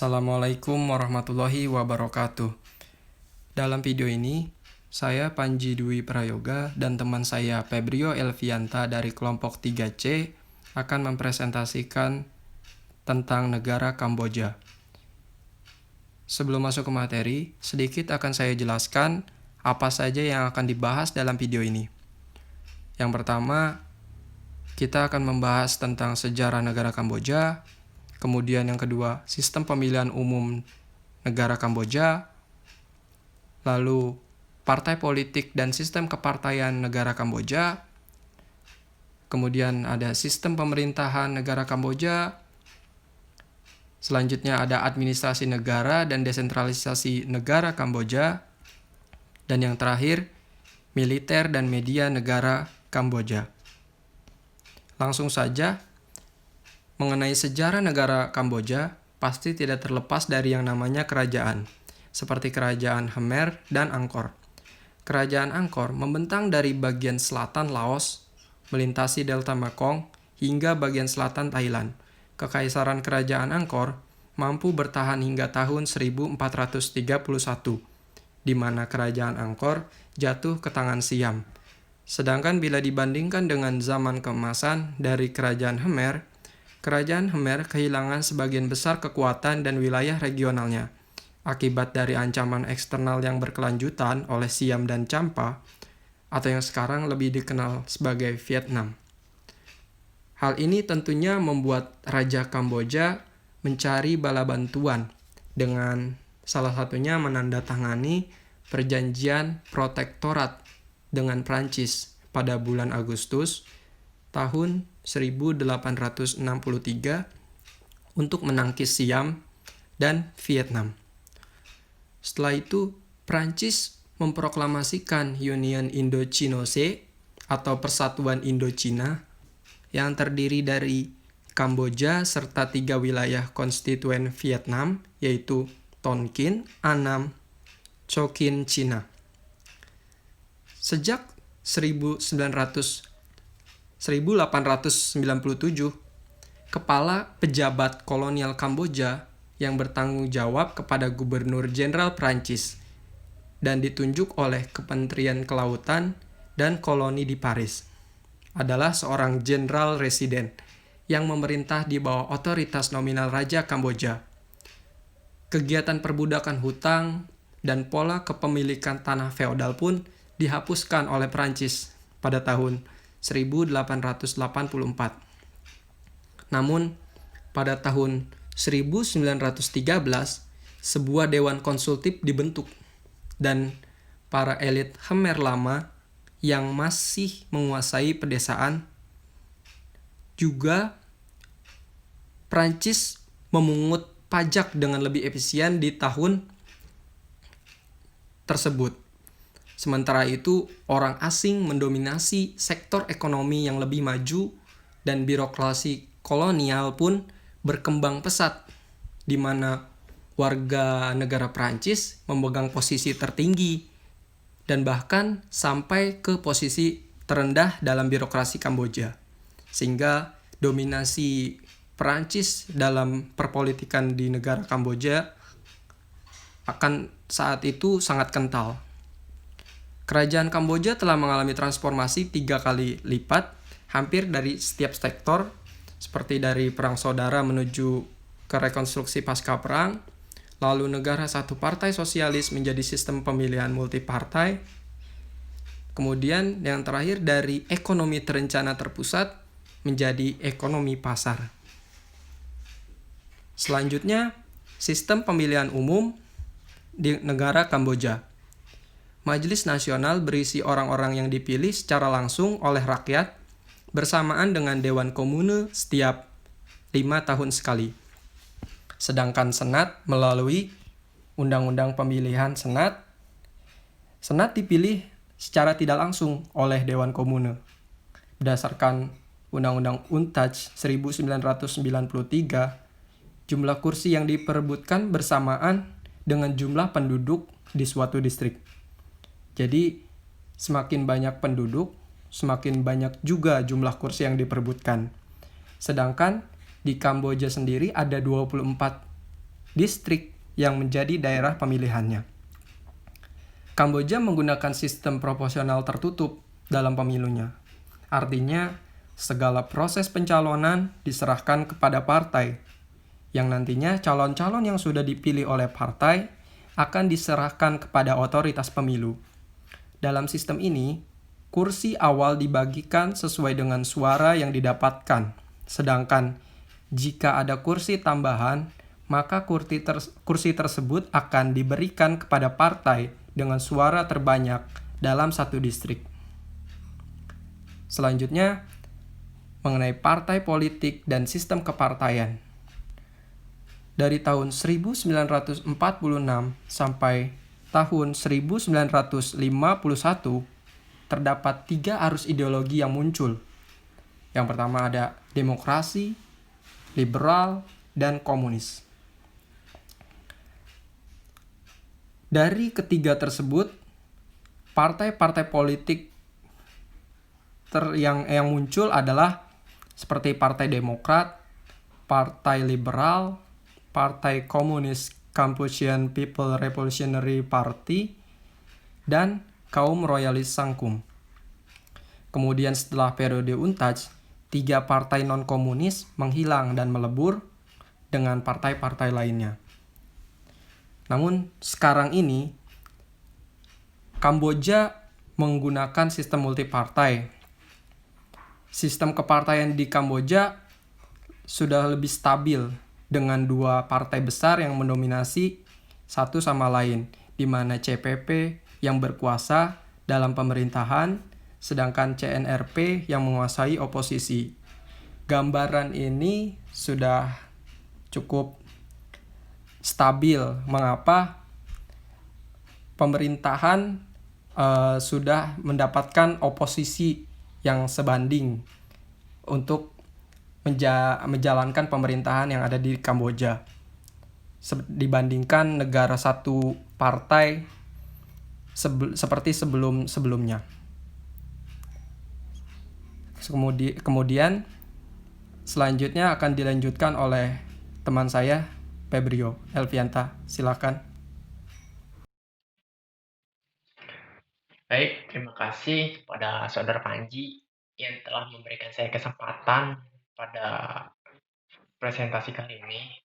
Assalamualaikum warahmatullahi wabarakatuh. Dalam video ini, saya Panji Dwi Prayoga dan teman saya Febrio Elvianta dari kelompok 3C akan mempresentasikan tentang negara Kamboja. Sebelum masuk ke materi, sedikit akan saya jelaskan apa saja yang akan dibahas dalam video ini. Yang pertama, kita akan membahas tentang sejarah negara Kamboja. Kemudian yang kedua, sistem pemilihan umum negara Kamboja. Lalu, partai politik dan sistem kepartaian negara Kamboja. Kemudian ada sistem pemerintahan negara Kamboja. Selanjutnya ada administrasi negara dan desentralisasi negara Kamboja. Dan yang terakhir, militer dan media negara Kamboja. Langsung saja, mengenai sejarah negara Kamboja, pasti tidak terlepas dari yang namanya kerajaan, seperti kerajaan Khmer dan Angkor. Kerajaan Angkor membentang dari bagian selatan Laos, melintasi delta Mekong, hingga bagian selatan Thailand. Kekaisaran kerajaan Angkor mampu bertahan hingga tahun 1431, di mana kerajaan Angkor jatuh ke tangan Siam. Sedangkan bila dibandingkan dengan zaman keemasan dari kerajaan Khmer, kerajaan Khmer kehilangan sebagian besar kekuatan dan wilayah regionalnya akibat dari ancaman eksternal yang berkelanjutan oleh Siam dan Champa, atau yang sekarang lebih dikenal sebagai Vietnam. Hal ini tentunya membuat Raja Kamboja mencari bala bantuan dengan salah satunya menandatangani perjanjian protektorat dengan Prancis pada bulan Agustus tahun 1863 untuk menangkis Siam dan Vietnam. Setelah itu, Prancis memproklamasikan Union Indochinoise atau Persatuan Indochina yang terdiri dari Kamboja serta 3 wilayah konstituen Vietnam, yaitu Tonkin, Annam, Chokin, Cina. Sejak 1897, kepala pejabat kolonial Kamboja yang bertanggung jawab kepada Gubernur Jenderal Prancis dan ditunjuk oleh Kementerian Kelautan dan Koloni di Paris adalah seorang jenderal residen yang memerintah di bawah otoritas nominal Raja Kamboja. Kegiatan perbudakan hutang dan pola kepemilikan tanah feodal pun dihapuskan oleh Prancis pada tahun 1884. Namun, pada tahun 1913, sebuah dewan konsultif dibentuk dan para elit Khmer lama yang masih menguasai pedesaan juga Prancis memungut pajak dengan lebih efisien di tahun tersebut. Sementara itu, orang asing mendominasi sektor ekonomi yang lebih maju dan birokrasi kolonial pun berkembang pesat, di mana warga negara Prancis memegang posisi tertinggi dan bahkan sampai ke posisi terendah dalam birokrasi Kamboja. Sehingga dominasi Prancis dalam perpolitikan di negara Kamboja akan saat itu sangat kental. Kerajaan Kamboja telah mengalami transformasi 3 kali lipat, hampir dari setiap sektor, seperti dari perang saudara menuju ke rekonstruksi pasca perang, lalu negara satu partai sosialis menjadi sistem pemilihan multipartai, kemudian yang terakhir dari ekonomi terencana terpusat menjadi ekonomi pasar. Selanjutnya, sistem pemilihan umum di negara Kamboja. Majelis Nasional berisi orang-orang yang dipilih secara langsung oleh rakyat bersamaan dengan Dewan Komune setiap 5 tahun sekali. Sedangkan Senat melalui Undang-Undang Pemilihan Senat. Senat dipilih secara tidak langsung oleh Dewan Komune. Berdasarkan Undang-Undang UNTAD 1993, jumlah kursi yang diperebutkan bersamaan dengan jumlah penduduk di suatu distrik. Jadi, semakin banyak penduduk, semakin banyak juga jumlah kursi yang diperebutkan. Sedangkan di Kamboja sendiri ada 24 distrik yang menjadi daerah pemilihannya. Kamboja menggunakan sistem proporsional tertutup dalam pemilunya. Artinya, segala proses pencalonan diserahkan kepada partai, yang nantinya calon-calon yang sudah dipilih oleh partai akan diserahkan kepada otoritas pemilu. Dalam sistem ini, kursi awal dibagikan sesuai dengan suara yang didapatkan, sedangkan jika ada kursi tambahan, maka kursi tersebut akan diberikan kepada partai dengan suara terbanyak dalam satu distrik. Selanjutnya, mengenai partai politik dan sistem kepartaian. Dari tahun 1946 sampai tahun 1951, terdapat 3 arus ideologi yang muncul. Yang pertama ada demokrasi, liberal, dan komunis. Dari ketiga tersebut, partai-partai politik yang muncul adalah seperti Partai Demokrat, Partai Liberal, Partai Komunis Cambodian People Revolutionary Party, dan kaum royalis Sangkum. Kemudian setelah periode UNTAJ, 3 partai non-komunis menghilang dan melebur dengan partai-partai lainnya. Namun sekarang ini Kamboja menggunakan sistem multipartai. Sistem kepartaian di Kamboja sudah lebih stabil dengan 2 partai besar yang mendominasi satu sama lain, di mana CPP yang berkuasa dalam pemerintahan, sedangkan CNRP yang menguasai oposisi. Gambaran ini sudah cukup stabil. Mengapa? Pemerintahan sudah mendapatkan oposisi yang sebanding untuk menjalankan pemerintahan yang ada di Kamboja dibandingkan negara satu partai seperti sebelumnya. Kemudian selanjutnya akan dilanjutkan oleh teman saya Febrio Elvianta. Silakan. Baik, terima kasih kepada Saudara Panji yang telah memberikan saya kesempatan pada presentasi kali ini,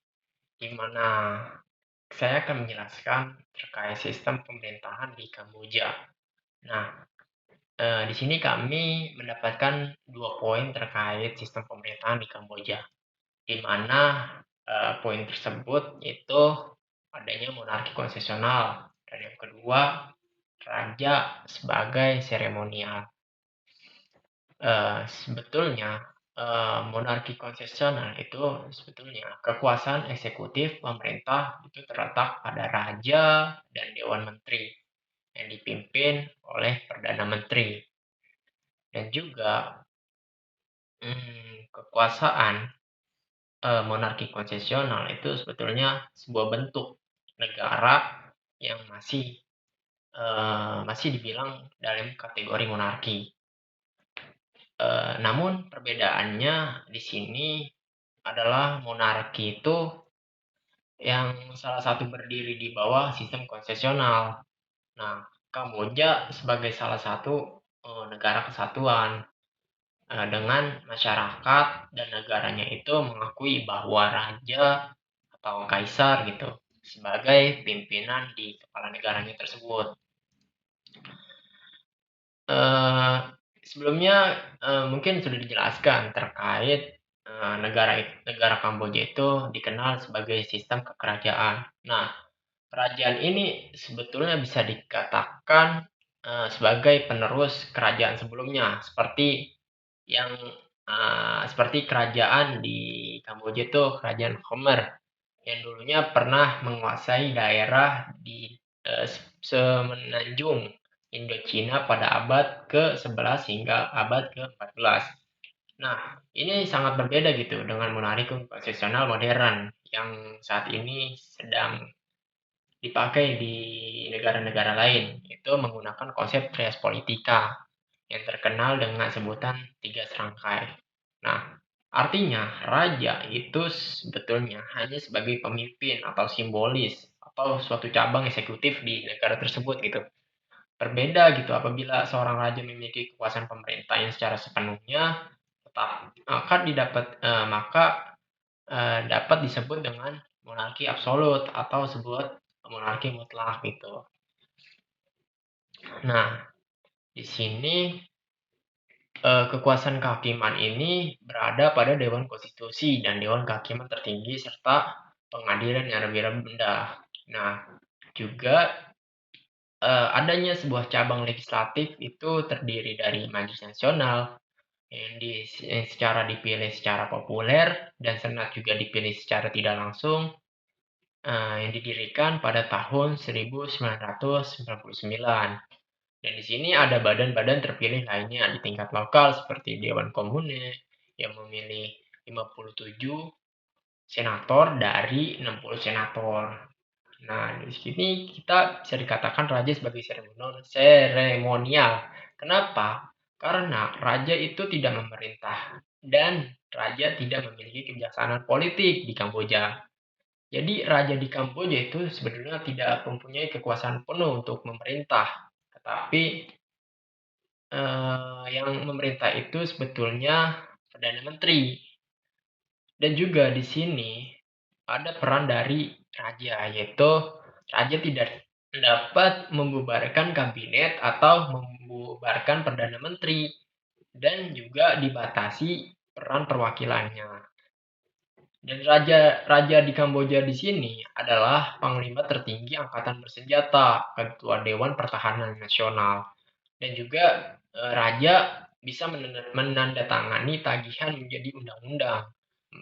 di mana saya akan menjelaskan terkait sistem pemerintahan di Kamboja. Nah, di sini kami mendapatkan 2 poin terkait sistem pemerintahan di Kamboja, di mana poin tersebut yaitu adanya monarki konstitusional, dan yang kedua raja sebagai seremonial. Sebetulnya monarki konstitusional itu sebetulnya kekuasaan eksekutif pemerintah itu terletak pada raja dan dewan menteri yang dipimpin oleh perdana menteri, dan juga kekuasaan monarki konstitusional itu sebetulnya sebuah bentuk negara yang masih dibilang dalam kategori monarki. Namun perbedaannya di sini adalah monarki itu yang salah satu berdiri di bawah sistem konstitusional. Nah, Kamboja sebagai salah satu negara kesatuan dengan masyarakat dan negaranya itu mengakui bahwa raja atau kaisar gitu sebagai pimpinan di kepala negaranya tersebut. Sebelumnya mungkin sudah dijelaskan terkait negara Kamboja itu dikenal sebagai sistem kekerajaan. Nah, kerajaan ini sebetulnya bisa dikatakan sebagai penerus kerajaan sebelumnya, seperti kerajaan di Kamboja itu kerajaan Khmer yang dulunya pernah menguasai daerah di semenanjung Indochina pada abad ke-11 hingga abad ke-14. Nah, ini sangat berbeda gitu dengan monarki konstitusional modern yang saat ini sedang dipakai di negara-negara lain, itu menggunakan konsep trias politika yang terkenal dengan sebutan 3 serangkai. Nah, Artinya, raja itu sebetulnya hanya sebagai pemimpin atau simbolis atau suatu cabang eksekutif di negara tersebut gitu. Berbeda gitu apabila seorang raja memiliki kekuasaan pemerintah yang secara sepenuhnya tetap maka dapat disebut dengan monarki absolut atau sebut monarki mutlak gitu. Nah, di sini kekuasaan kehakiman ini berada pada Dewan Konstitusi dan Dewan Kehakiman tertinggi serta pengadilan yang lebih rendah. Nah, juga adanya sebuah cabang legislatif itu terdiri dari Majelis Nasional yang secara dipilih secara populer dan Senat juga dipilih secara tidak langsung yang didirikan pada tahun 1999. Dan di sini ada badan-badan terpilih lainnya di tingkat lokal seperti Dewan Komune yang memilih 57 senator dari 60 senator. Nah, di sini kita bisa dikatakan raja sebagai seremonial. Kenapa? Karena raja itu tidak memerintah dan raja tidak memiliki kebijaksanaan politik di Kamboja. Jadi raja di Kamboja itu sebenarnya tidak mempunyai kekuasaan penuh untuk memerintah, tetapi yang memerintah itu sebetulnya Perdana Menteri. Dan juga di sini ada peran dari raja, yaitu raja tidak dapat membubarkan kabinet atau membubarkan Perdana Menteri dan juga dibatasi peran perwakilannya. Dan raja di Kamboja di sini adalah panglima tertinggi angkatan bersenjata, ketua Dewan Pertahanan Nasional. Dan juga raja bisa menandatangani tagihan menjadi undang-undang,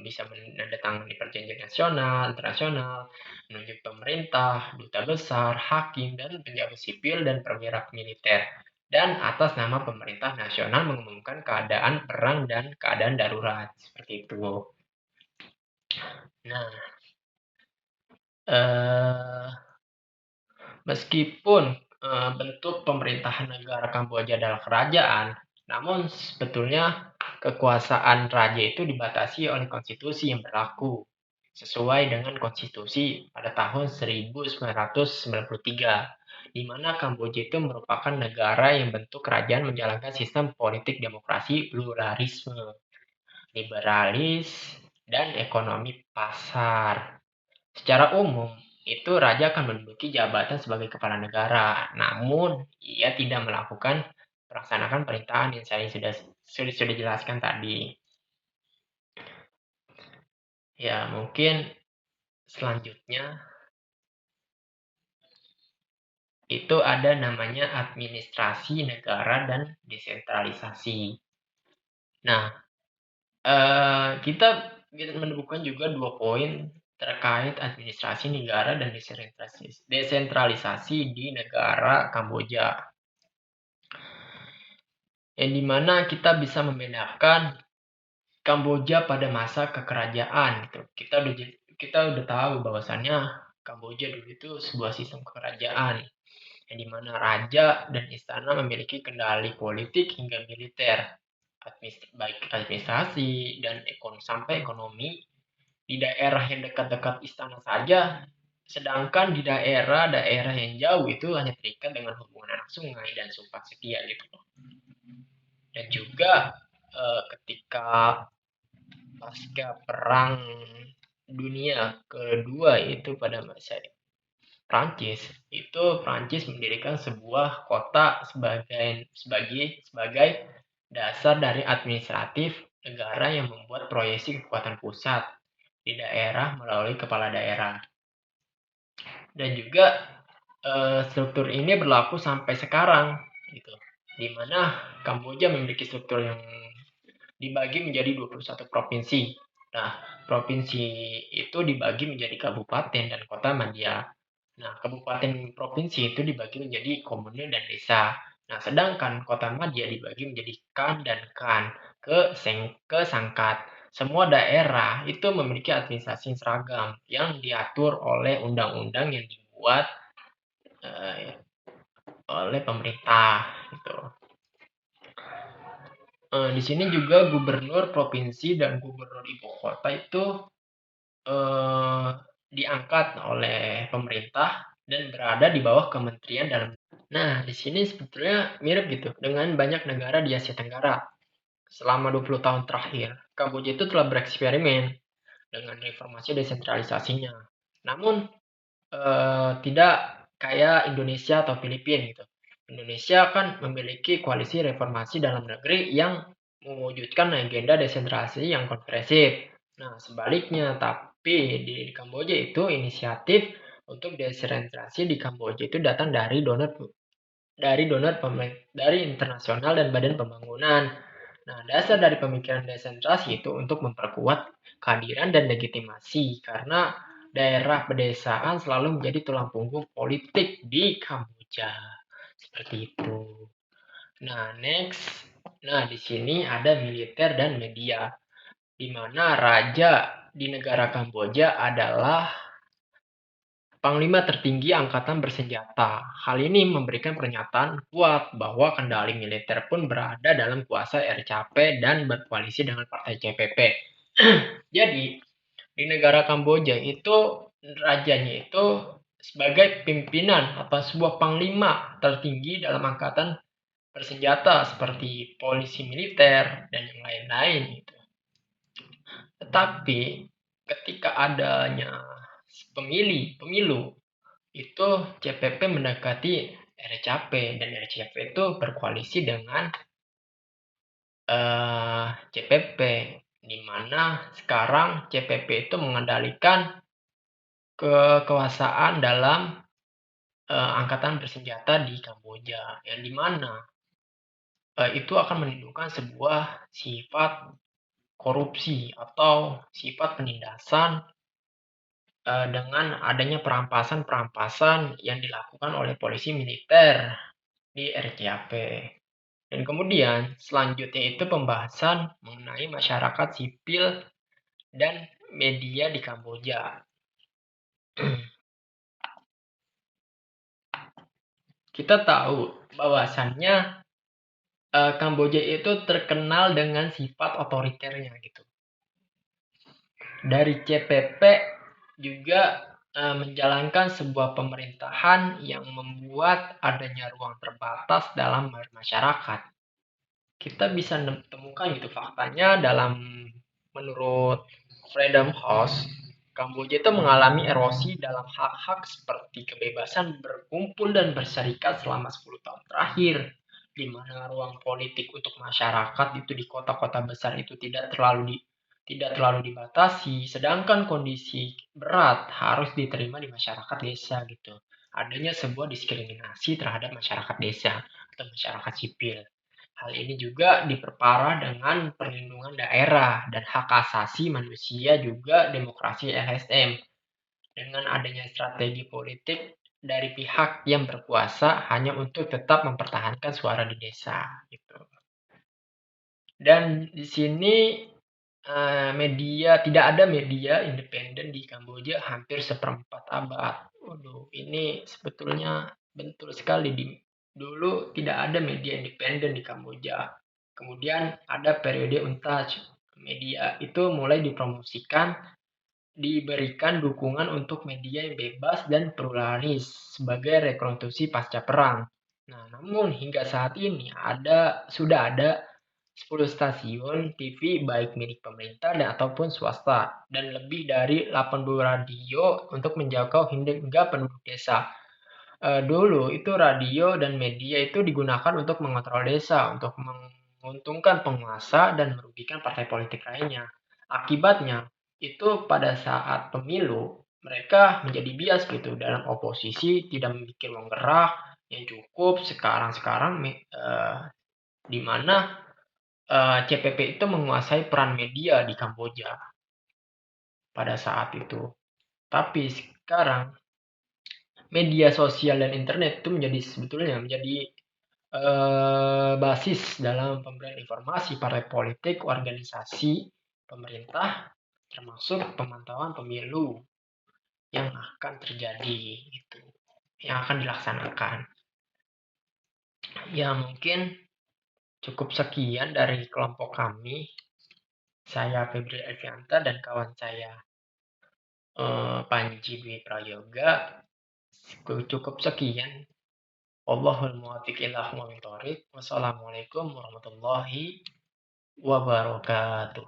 bisa menandatangani perjanjian nasional, internasional, menunjuk pemerintah, duta besar, hakim, dan pejabat sipil dan perwira militer. Dan atas nama pemerintah nasional mengumumkan keadaan perang dan keadaan darurat. Seperti itu. Nah, eh, meskipun bentuk pemerintahan negara Kamboja adalah kerajaan, namun sebetulnya kekuasaan raja itu dibatasi oleh konstitusi yang berlaku sesuai dengan konstitusi pada tahun 1993, di mana Kamboja itu merupakan negara yang bentuk kerajaan menjalankan sistem politik demokrasi, pluralisme, liberalis, dan ekonomi pasar. Secara umum, itu raja akan menduduki jabatan sebagai kepala negara, namun ia tidak melakukan melaksanakan perintahan yang saya sudah jelaskan tadi. Ya, mungkin selanjutnya itu ada namanya administrasi negara dan desentralisasi. Nah, kita menemukan juga 2 poin terkait administrasi negara dan desentralisasi di negara Kamboja. Yang dimana kita bisa membedakan Kamboja pada masa kekerajaan gitu. Kita udah tahu bahwasannya Kamboja dulu itu sebuah sistem kerajaan yang dimana raja dan istana memiliki kendali politik hingga militer, baik administrasi dan sampai ekonomi di daerah yang dekat-dekat istana saja, sedangkan di daerah-daerah yang jauh itu hanya terikat dengan hubungan anak sungai dan sumpah setia gitu. Dan juga ketika pasca perang dunia kedua itu pada masa Prancis, itu Prancis mendirikan sebuah kota sebagai dasar dari administratif negara yang membuat proyeksi kekuatan pusat di daerah melalui kepala daerah. Dan juga struktur ini berlaku sampai sekarang gitu. Di mana Kamboja memiliki struktur yang dibagi menjadi 21 provinsi. Nah, provinsi itu dibagi menjadi kabupaten dan kota madya. Nah, kabupaten provinsi itu dibagi menjadi komune dan desa. Nah, sedangkan kota madya dibagi menjadi kan dan kan ke sangkat. Semua daerah itu memiliki administrasi seragam yang diatur oleh undang-undang yang dibuat oleh pemerintah gitu. Di sini juga gubernur provinsi dan gubernur ibu kota itu eh, diangkat oleh pemerintah dan berada di bawah Kementerian Dalam. Nah, di sini sebetulnya mirip gitu dengan banyak negara di Asia Tenggara. Selama 20 tahun terakhir, Kamboja itu telah bereksperimen dengan reformasi desentralisasinya. Namun, tidak kayak Indonesia atau Filipina gitu. Indonesia kan memiliki koalisi reformasi dalam negeri yang mewujudkan agenda desentralisasi yang komprehensif. Nah, sebaliknya, tapi di Kamboja itu inisiatif untuk desentralisasi di Kamboja itu datang dari internasional dan badan pembangunan. Nah, dasar dari pemikiran desentrasi itu untuk memperkuat kehadiran dan legitimasi karena daerah pedesaan selalu menjadi tulang punggung politik di Kamboja. Seperti itu. Nah, next. Nah, di sini ada militer dan media, di mana raja di negara Kamboja adalah Panglima tertinggi angkatan bersenjata. Hal ini memberikan pernyataan kuat bahwa kendali militer pun berada dalam kuasa RCAP dan berkoalisi dengan partai CPP. Jadi, di negara Kamboja itu rajanya itu sebagai pimpinan atau sebuah panglima tertinggi dalam angkatan bersenjata seperti polisi militer dan yang lain-lain gitu. Tetapi ketika adanya pemilu itu CPP mendekati RCAP dan RCAP itu berkoalisi dengan CPP, di mana sekarang CPP itu mengendalikan kekuasaan dalam angkatan bersenjata di Kamboja, yang di mana itu akan menimbulkan sebuah sifat korupsi atau sifat penindasan dengan adanya perampasan-perampasan yang dilakukan oleh polisi militer di RCAP. Dan kemudian selanjutnya itu pembahasan mengenai masyarakat sipil dan media di Kamboja. Kita tahu bahwasannya Kamboja itu terkenal dengan sifat otoriternya gitu. Dari CPP juga menjalankan sebuah pemerintahan yang membuat adanya ruang terbatas dalam masyarakat. Kita bisa temukan gitu faktanya menurut Freedom House, Kamboja itu mengalami erosi dalam hak-hak seperti kebebasan berkumpul dan berserikat selama 10 tahun terakhir, di mana ruang politik untuk masyarakat itu di kota-kota besar itu tidak terlalu dibatasi, sedangkan kondisi berat harus diterima di masyarakat desa gitu. Adanya sebuah diskriminasi terhadap masyarakat desa atau masyarakat sipil. Hal ini juga diperparah dengan perlindungan daerah dan hak asasi manusia juga demokrasi LSM dengan adanya strategi politik dari pihak yang berkuasa hanya untuk tetap mempertahankan suara di desa gitu. Dan di sini tidak ada media independen di Kamboja hampir seperempat abad. Waduh, ini sebetulnya betul sekali. Dulu tidak ada media independen di Kamboja. Kemudian ada periode untouched. Media itu mulai dipromosikan, diberikan dukungan untuk media yang bebas dan pluralis sebagai rekonstruksi pasca perang. Nah, namun hingga saat ini sudah ada 10 stasiun TV baik milik pemerintah dan ataupun swasta dan lebih dari 80 radio untuk menjangkau hingga penduduk desa. Dulu itu radio dan media itu digunakan untuk mengontrol desa, untuk menguntungkan penguasa dan merugikan partai politik lainnya. Akibatnya, itu pada saat pemilu, mereka menjadi bias gitu dalam oposisi, tidak memiliki ruang gerak yang cukup sekarang-sekarang di mana CPP itu menguasai peran media di Kamboja pada saat itu. Tapi sekarang media sosial dan internet itu sebetulnya menjadi basis dalam pemberian informasi partai politik, organisasi, pemerintah, termasuk pemantauan pemilu yang akan terjadi itu, yang akan dilaksanakan. Ya mungkin Cukup sekian dari kelompok kami. Saya Febri Elvianta dan kawan saya Panji Dwi Prayoga. Cukup sekian. Wallahul muwaffiq ila aqwamit thoriq. Wassalamualaikum warahmatullahi wabarakatuh.